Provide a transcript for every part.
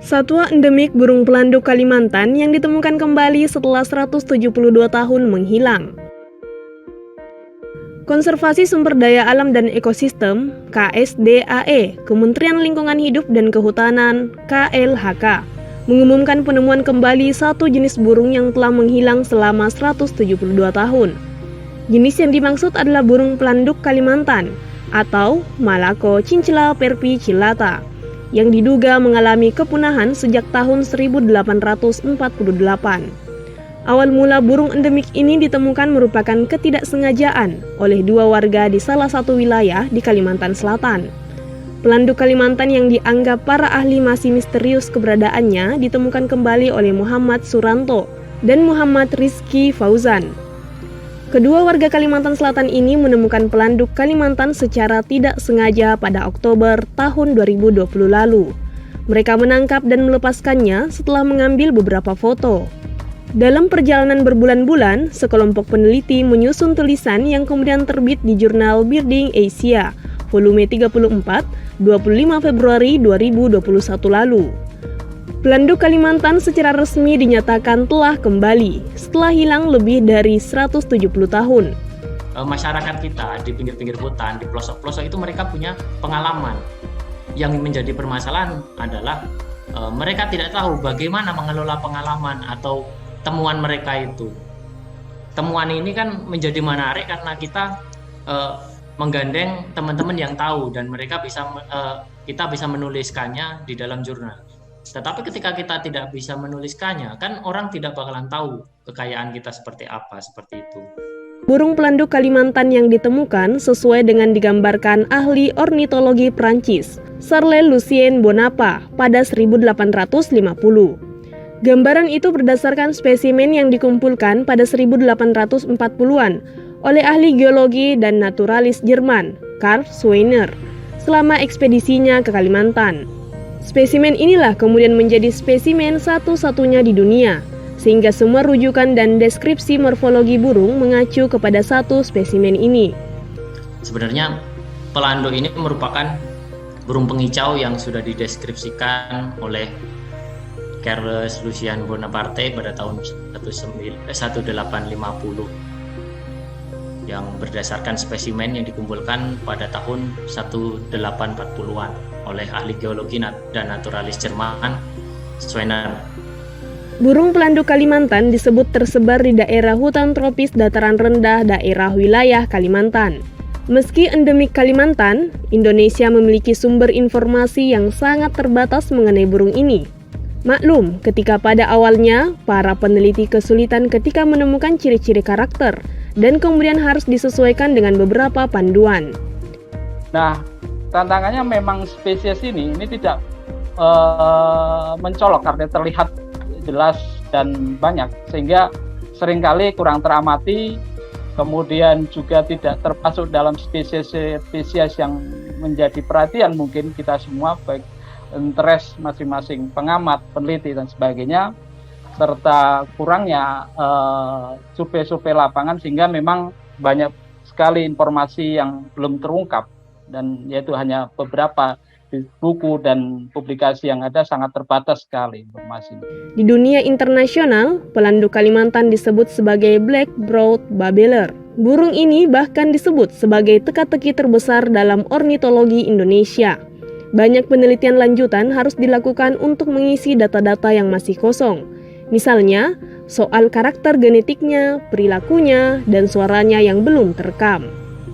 Satwa endemik burung pelanduk Kalimantan yang ditemukan kembali setelah 172 tahun menghilang. Konservasi Sumber Daya Alam dan Ekosistem (KSDAE), Kementerian Lingkungan Hidup dan Kehutanan (KLHK), mengumumkan penemuan kembali satu jenis burung yang telah menghilang selama 172 tahun. Jenis yang dimaksud adalah burung pelanduk Kalimantan atau Malaco cincilla perpicillata, yang diduga mengalami kepunahan sejak tahun 1848. Awal mula burung endemik ini ditemukan merupakan ketidaksengajaan oleh dua warga di salah satu wilayah di Kalimantan Selatan. Pelanduk Kalimantan yang dianggap para ahli masih misterius keberadaannya ditemukan kembali oleh Muhammad Suranto dan Muhammad Rizky Fauzan. Kedua warga Kalimantan Selatan ini menemukan pelanduk Kalimantan secara tidak sengaja pada Oktober tahun 2020 lalu. Mereka menangkap dan melepaskannya setelah mengambil beberapa foto. Dalam perjalanan berbulan-bulan, sekelompok peneliti menyusun tulisan yang kemudian terbit di jurnal Birding Asia, volume 34, 25 Februari 2021 lalu. Pelanduk Kalimantan secara resmi dinyatakan telah kembali setelah hilang lebih dari 170 tahun. Masyarakat kita di pinggir-pinggir hutan, di pelosok-pelosok itu mereka punya pengalaman. Yang menjadi permasalahan adalah mereka tidak tahu bagaimana mengelola pengalaman atau temuan mereka itu. Temuan ini kan menjadi menarik karena kita menggandeng teman-teman yang tahu dan mereka kita bisa menuliskannya di dalam jurnal. Tetapi ketika kita tidak bisa menuliskannya, kan orang tidak bakalan tahu kekayaan kita seperti apa, seperti itu. Burung pelanduk Kalimantan yang ditemukan sesuai dengan digambarkan ahli ornitologi Prancis, Charles Lucien Bonaparte pada 1850. Gambaran itu berdasarkan spesimen yang dikumpulkan pada 1840-an oleh ahli geologi dan naturalis Jerman, Karl Schweiner, selama ekspedisinya ke Kalimantan. Spesimen inilah kemudian menjadi spesimen satu-satunya di dunia, sehingga semua rujukan dan deskripsi morfologi burung mengacu kepada satu spesimen ini. Sebenarnya pelanduk ini merupakan burung pengicau yang sudah dideskripsikan oleh Charles Lucien Bonaparte pada tahun 1850 yang berdasarkan spesimen yang dikumpulkan pada tahun 1840-an oleh ahli geologi dan naturalis Jerman Schweiner. Burung pelanduk Kalimantan disebut tersebar di daerah hutan tropis dataran rendah daerah wilayah Kalimantan. Meski endemik Kalimantan, Indonesia memiliki sumber informasi yang sangat terbatas mengenai burung ini. Maklum, ketika pada awalnya, para peneliti kesulitan ketika menemukan ciri-ciri karakter dan kemudian harus disesuaikan dengan beberapa panduan. Nah, tantangannya memang spesies ini tidak mencolok karena terlihat jelas dan banyak, sehingga seringkali kurang teramati, kemudian juga tidak termasuk dalam spesies yang menjadi perhatian mungkin kita semua, baik interest masing-masing pengamat, peneliti, dan sebagainya, serta kurangnya survei-survei lapangan, sehingga memang banyak sekali informasi yang belum terungkap, dan yaitu hanya beberapa di buku dan publikasi yang ada sangat terbatas sekali informasinya. Di dunia internasional, pelanduk Kalimantan disebut sebagai black-browed babbler. Burung ini bahkan disebut sebagai teka-teki terbesar dalam ornitologi Indonesia. Banyak penelitian lanjutan harus dilakukan untuk mengisi data-data yang masih kosong. Misalnya, soal karakter genetiknya, perilakunya, dan suaranya yang belum terekam.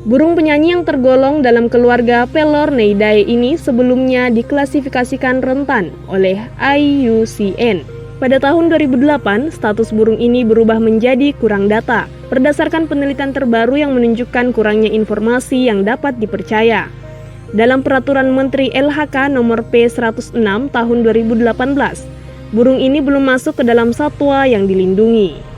Burung penyanyi yang tergolong dalam keluarga Pelorneidae ini sebelumnya diklasifikasikan rentan oleh IUCN. Pada tahun 2008, status burung ini berubah menjadi kurang data, berdasarkan penelitian terbaru yang menunjukkan kurangnya informasi yang dapat dipercaya. Dalam Peraturan Menteri LHK nomor P106 tahun 2018, burung ini belum masuk ke dalam satwa yang dilindungi.